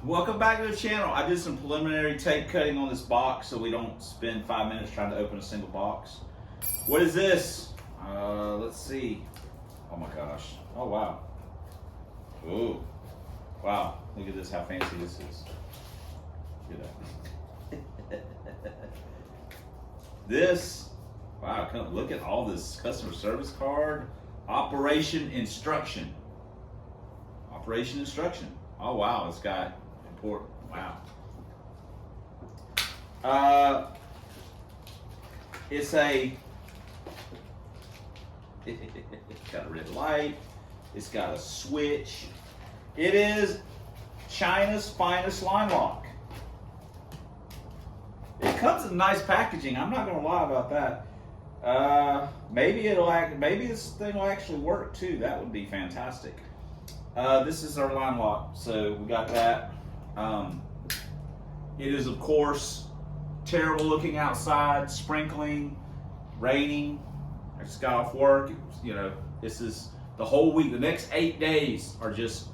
Welcome back to the channel. I did some preliminary tape cutting on this box so we don't spend 5 minutes trying to open a single box. What is this? Let's see. Oh my gosh. Oh wow. Ooh. Wow. Look at this, how fancy this is. Look at that. This, wow, look at all this customer service card. Operation instruction. Operation instruction. Oh wow, it's got important, wow. It's got a red light. It's got a switch. It is China's finest line lock. It comes in nice packaging. I'm not gonna lie about that. Maybe this thing will actually work too. That would be fantastic. This is our line lock, so we got that. It is, of course, terrible looking outside, sprinkling, raining. I just got off work. This is the whole week. The next 8 days are just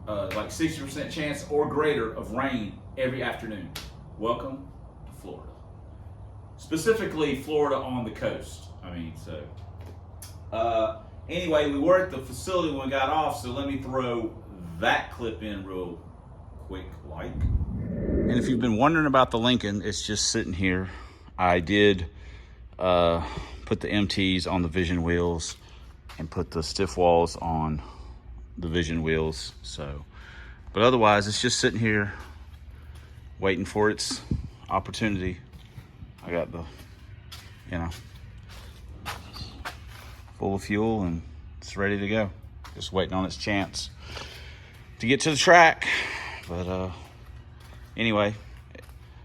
like 60% chance or greater of rain every afternoon. Welcome to Florida. Specifically, Florida on the coast. Anyway, we were at the facility when we got off, so let me throw that clip in real quick like. And if you've been wondering about the Lincoln, it's just sitting here. I did put the MTs on the Vision wheels and put the stiff walls on the Vision wheels. But otherwise, it's just sitting here waiting for its opportunity. I got the, full of fuel and it's ready to go. Just waiting on its chance to get to the track. But anyway,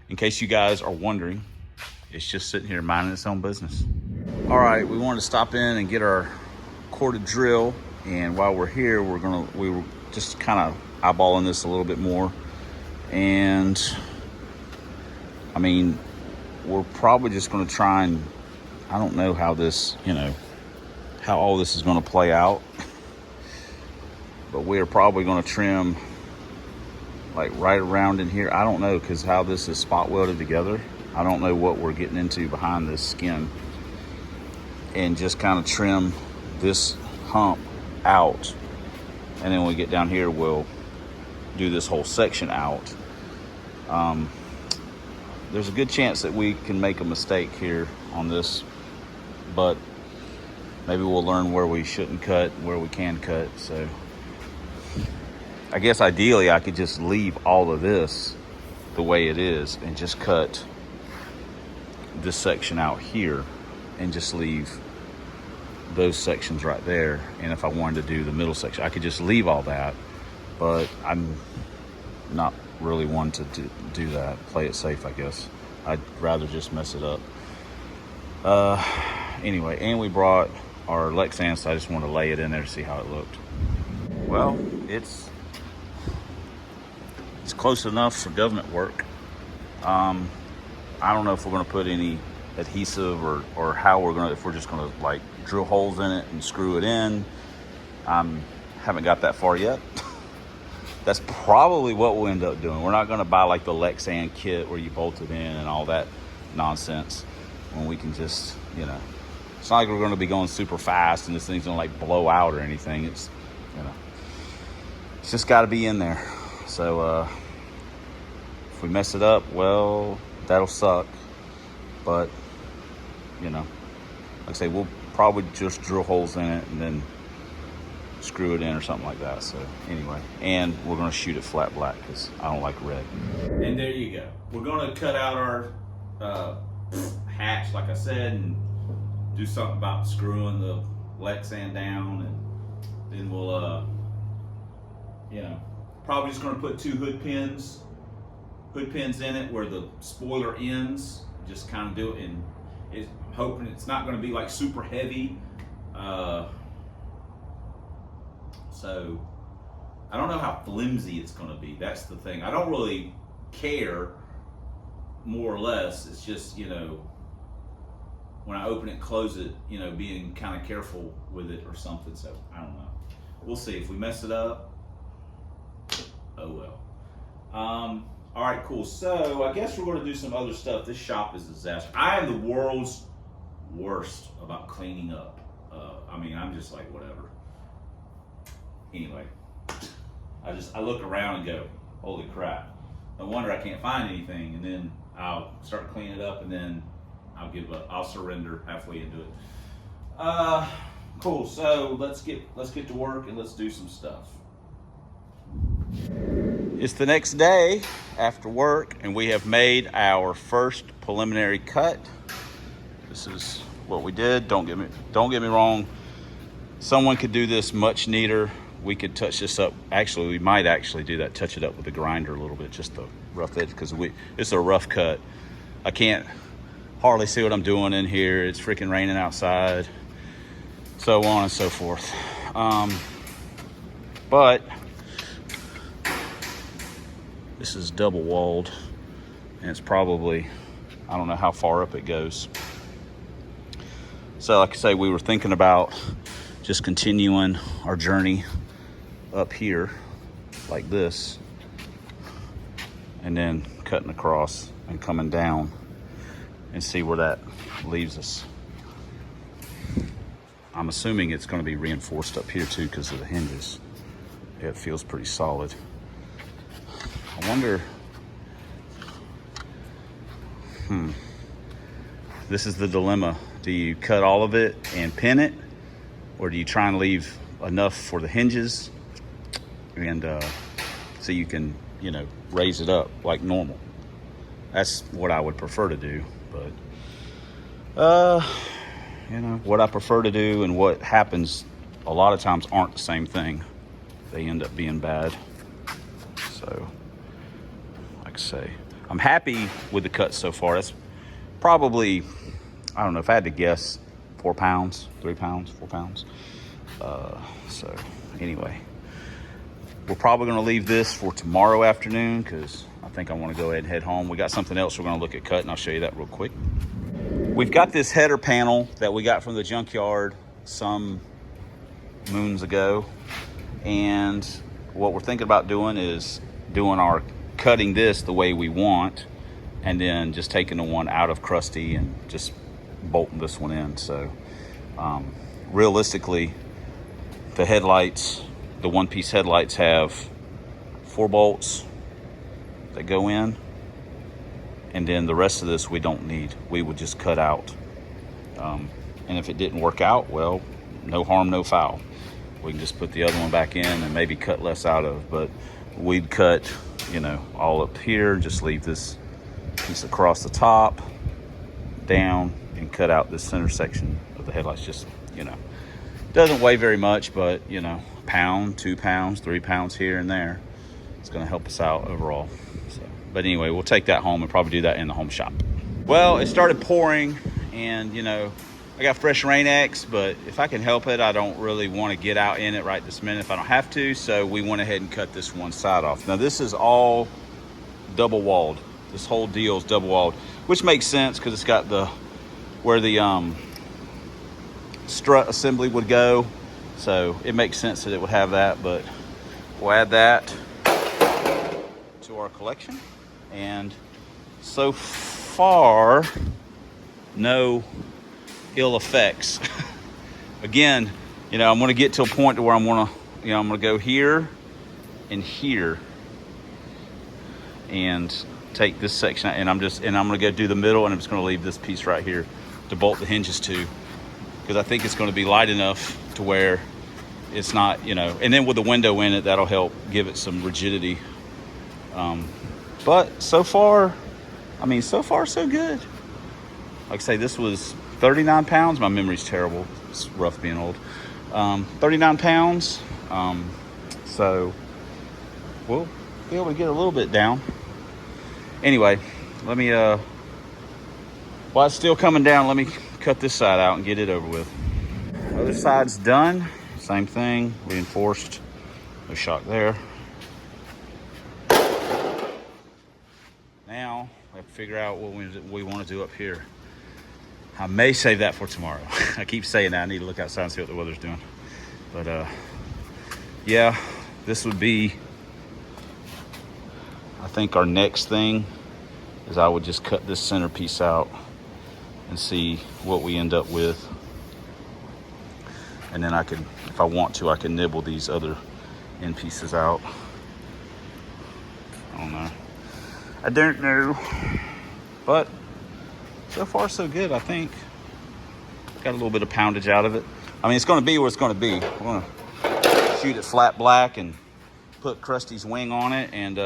in case you guys are wondering, it's just sitting here minding its own business. All right, we wanted to stop in and get our corded drill. And while we're here, we were just kind of eyeballing this a little bit more. And we're probably just going to try and, I don't know how this, how all this is going to play out, but we are probably going to trim like right around in here. I don't know, because how this is spot welded together, I don't know what we're getting into behind this skin, and just kind of trim this hump out, and then when we get down here we'll do this whole section out. There's a good chance that we can make a mistake here on this, but maybe we'll learn where we shouldn't cut, where we can cut. So I guess ideally I could just leave all of this the way it is and just cut this section out here and just leave those sections right there. And if I wanted to do the middle section, I could just leave all that, but I'm not really one to do that. Play it safe, I guess. I'd rather just mess it up. Anyway, and we brought our elec sand, so I just want to lay it in there to see how it looked. Well, it's close enough for government work. I don't know if we're going to put any adhesive or how if we're just going to like drill holes in it and screw it in. Haven't got that far yet. That's probably what we'll end up doing. We're not going to buy like the elec sand kit where you bolt it in and all that nonsense, when we can just, it's not like we're going to be going super fast and this thing's going to like blow out or anything. It's just got to be in there. So if we mess it up, well, that'll suck. But like I say, we'll probably just drill holes in it and then screw it in or something like that. So anyway, and we're going to shoot it flat black because I don't like red. And there you go. We're going to cut out our hatch, like I said, and do something about screwing the elec sand down, and then we'll probably just going to put 2 hood pins in it where the spoiler ends. Just kind of do it, and I'm hoping it's not going to be like super heavy. So I don't know how flimsy it's going to be. That's the thing. I don't really care, more or less. It's just, when I open it, close it, being kind of careful with it or something. So I don't know. We'll see. If we mess it up, oh well. All right, cool. So I guess we're going to do some other stuff. This shop is a disaster. I am the world's worst about cleaning up. I mean, I'm just like, whatever. Anyway, I look around and go, holy crap. No wonder I can't find anything. And then I'll start cleaning it up and then I'll give up. I'll surrender halfway into it. Cool. So let's get to work and let's do some stuff. It's the next day after work and we have made our first preliminary cut. This is what we did. Don't get me wrong. Someone could do this much neater. We could touch this up. Actually, we might actually do that. Touch it up with the grinder a little bit, just the rough edge, because it's a rough cut. I can't hardly see what I'm doing in here. It's freaking raining outside, so on and so forth. But this is double walled, and it's probably, I don't know how far up it goes. So like I say, we were thinking about just continuing our journey up here like this, and then cutting across and coming down and see where that leaves us. I'm assuming it's going to be reinforced up here too because of the hinges. It feels pretty solid. I wonder, this is the dilemma. Do you cut all of it and pin it, or do you try and leave enough for the hinges and so you can, you know, raise it up like normal? That's what I would prefer to do, but you know, what I prefer to do and what happens a lot of times aren't the same thing. They end up being bad. So like I say, I'm happy with the cut so far. That's probably, I don't know, if I had to guess, 4 pounds, 3 pounds, 4 pounds. So anyway, we're probably going to leave this for tomorrow afternoon because I think I want to go ahead and head home. We got something else we're going to look at cutting. I'll show you that real quick. We've got this header panel that we got from the junkyard some moons ago, and what we're thinking about doing is cutting this the way we want, and then just taking the one out of kRusty and just bolting this one in. So realistically, the headlights, the one-piece headlights, have 4 bolts that go in, and then the rest of this we don't need. We would just cut out, and if it didn't work out, well, no harm, no foul. We can just put the other one back in and maybe cut less out of, but we'd cut, you know, all up here, just leave this piece across the top, down, and cut out this center section of the headlights. Just, you know, doesn't weigh very much, but, you know, a pound, 2 pounds, 3 pounds here and there. It's going to help us out overall. So, but anyway, we'll take that home and probably do that in the home shop. Well, it started pouring, and, you know, I got fresh Rain-X, but if I can help it, I don't really want to get out in it right this minute if I don't have to. So we went ahead and cut this one side off. Now this is all double walled. This whole deal is double walled, which makes sense because it's got where the strut assembly would go. So it makes sense that it would have that, but we'll add that to our collection. And so far, no ill effects. Again, you know, I'm going to get to a point to where I'm going to go here and here and take this section out, and I'm going to go do the middle, and I'm just going to leave this piece right here to bolt the hinges to, because I think it's going to be light enough to where it's not, you know, and then with the window in it, that'll help give it some rigidity. But so far, I mean, so far so good. Like I say, this was 39 pounds. My memory's terrible. It's rough being old. 39 pounds. So we'll be able to get a little bit down. Anyway, let me, while it's still coming down, let me cut this side out and get it over with. Other side's done. Same thing, reinforced. No shock there. Now we have to figure out what we want to do up here. I may save that for tomorrow. I keep saying that. I need to look outside and see what the weather's doing. But yeah, this would be I think our next thing is I would just cut this centerpiece out and see what we end up with. And then I could, if I want to, I can nibble these other end pieces out. I don't know. I don't know. But so far so good, I think. Got a little bit of poundage out of it. I mean, it's gonna be what it's gonna be. We're gonna shoot it flat black and put kRusty's wing on it and,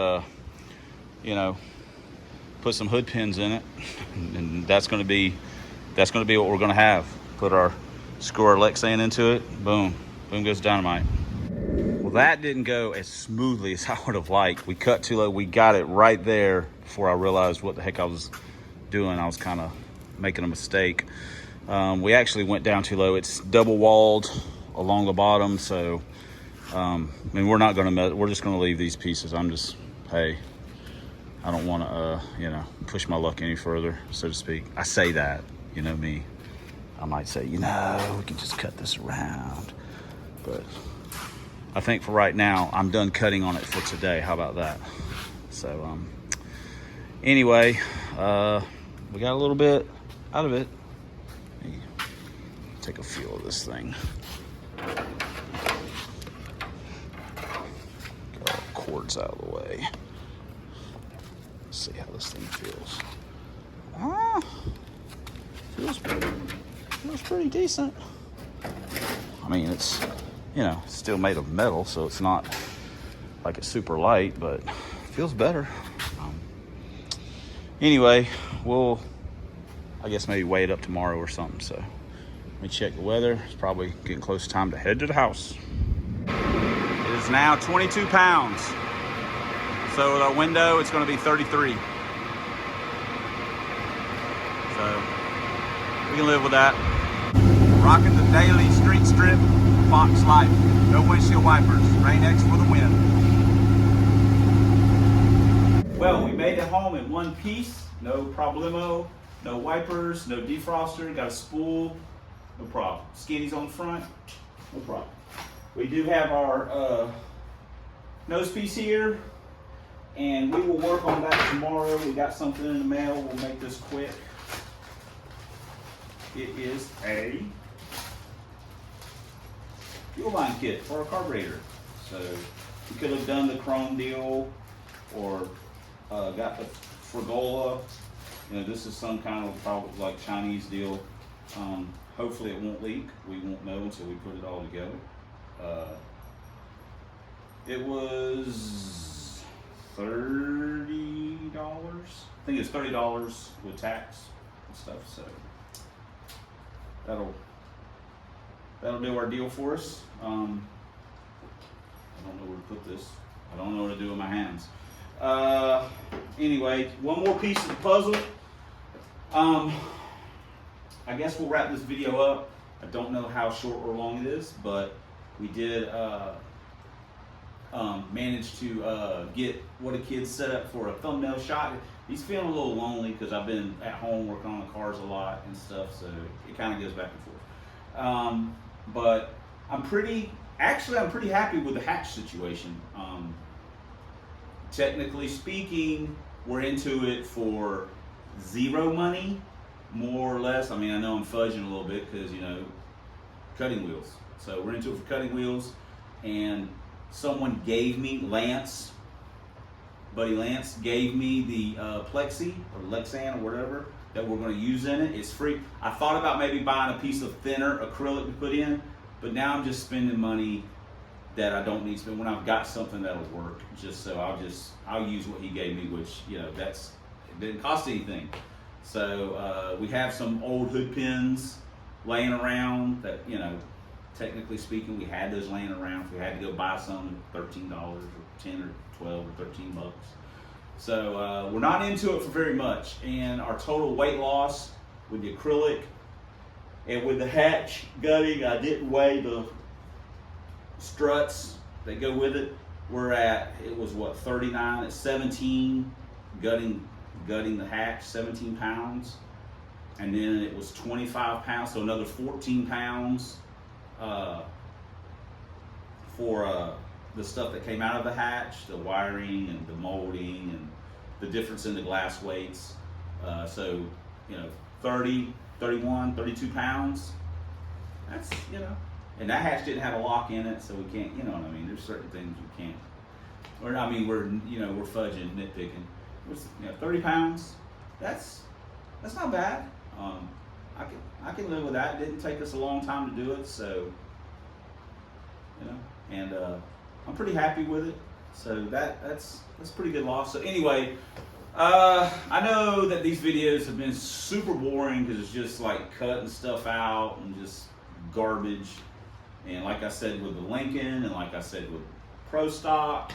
you know, put some hood pins in it. And that's gonna be what we're gonna have. Put our, screw our elec into it, boom. Boom goes dynamite. Well, that didn't go as smoothly as I would have liked. We cut too low. We got it right there before I realized what the heck I was doing. I was kind of making a mistake. We actually went down too low. It's double walled along the bottom, so I mean, we're not gonna we're just gonna leave these pieces. I'm just, hey, I don't want to you know, push my luck any further, so to speak. I say that, you know me, I might say, you know, we can just cut this around, but I think for right now I'm done cutting on it for today. How about that? So anyway, we got a little bit out of it. Let me take a feel of this thing. Get all the cords out of the way. Let's see how this thing feels. Feels pretty decent. I mean, it's, you know, still made of metal, so it's not like it's super light, but it feels better. Anyway, we'll, I guess, maybe weigh it up tomorrow or something. So let me check the weather. It's probably getting close to time to head to the house. It is now 22 pounds. So with our window, it's going to be 33. So we can live with that. Rocking the daily street strip, Fox life. No windshield wipers. Rain X for the win. Well, we made it home in one piece. No problemo. No wipers. No defroster. Got a spool. No problem. Skinnies on the front. No problem. We do have our nose piece here, and we will work on that tomorrow. We got something in the mail. We'll make this quick. It is a fuel line kit for a carburetor. So we could have done the chrome deal or got the Frigola. You know, this is some kind of probably like Chinese deal. Hopefully it won't leak. We won't know until we put it all together. It was $30. I think it's $30 with tax and stuff. So that'll do our deal for us. I don't know where to put this. I don't know what to do with my hands. Anyway, one more piece of the puzzle. I guess we'll wrap this video up. I don't know how short or long it is, but we did manage to get what a kid set up for a thumbnail shot. He's feeling a little lonely because I've been at home working on the cars a lot and stuff, so it kind of goes back and forth. But I'm pretty happy with the hatch situation. Technically speaking, we're into it for zero money, more or less. I mean, I know I'm fudging a little bit because, you know, cutting wheels. So we're into it for cutting wheels, and someone gave me, Buddy Lance gave me the plexi or Lexan or whatever that we're going to use in it. It's free. I thought about maybe buying a piece of thinner acrylic to put in, but now I'm just spending money that I don't need to spend when I've got something that'll work. Just so I'll use what he gave me, which, you know, it didn't cost anything. So we have some old hood pins laying around that, you know, technically speaking, we had those laying around. If we had to go buy some, $13 or 10 or 12 or 13 bucks. So we're not into it for very much. And our total weight loss with the acrylic and with the hatch gutting, I didn't weigh the struts that go with it. It was what, 39 at 17, gutting the hatch, 17 pounds. And then it was 25 pounds, so another 14 pounds for the stuff that came out of the hatch, the wiring and the molding and the difference in the glass weights. So, you know, 30, 31, 32 pounds. That's, you know, and that hatch didn't have a lock in it, so we can't, you know what I mean? There's certain things we can't. Or, I mean, we're fudging, nitpicking. You know, 30 pounds, that's not bad. I can live with that. It didn't take us a long time to do it, so, you know, and I'm pretty happy with it. So that's pretty good loss. So anyway, I know that these videos have been super boring because it's just like cutting stuff out and just garbage. And like I said with the Lincoln, and like I said with Pro Stock,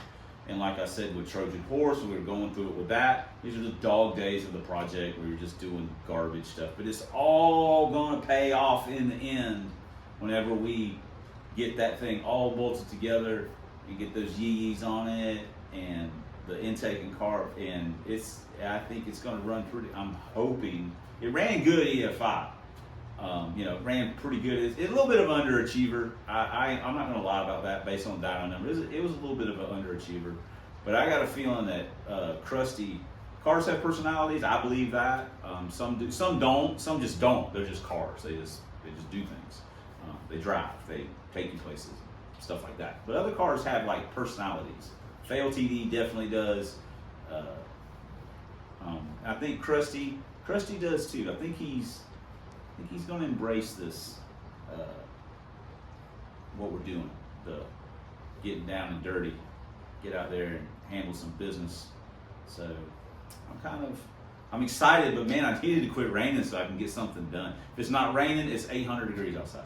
and like I said with Trojan Horse, we were going through it with that. These are the dog days of the project where you're just doing garbage stuff. But it's all gonna pay off in the end whenever we get that thing all bolted together and get those yee-yees on it and the intake and carb. And I think it's gonna run pretty, I'm hoping. It ran good EFI. You know, it ran pretty good. It's a little bit of an underachiever. I'm not gonna lie about that based on dyno numbers. It was a little bit of an underachiever, but I got a feeling that kRusty cars have personalities. I believe that. Some do, some don't. Some just don't. They're just cars. They just do things. They drive. They take you places, stuff like that. But other cars have like personalities. Fail TD definitely does. I think kRusty does too. I think he's going to embrace this, what we're doing, the getting down and dirty, get out there and handle some business. So I'm excited, but man, I needed to quit raining so I can get something done. If it's not raining, it's 800 degrees outside.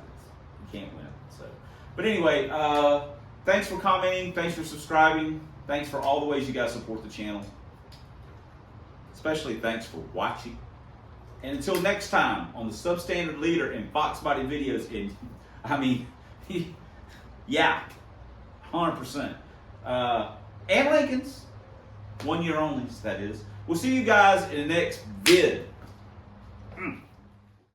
You can't win. So, but anyway, thanks for commenting, thanks for subscribing, thanks for all the ways you guys support the channel. Especially thanks for watching. And until next time on the Substandard Leader and Fox Body videos, yeah, 100%. And Lincolns, 1 year only, that is. We'll see you guys in the next vid.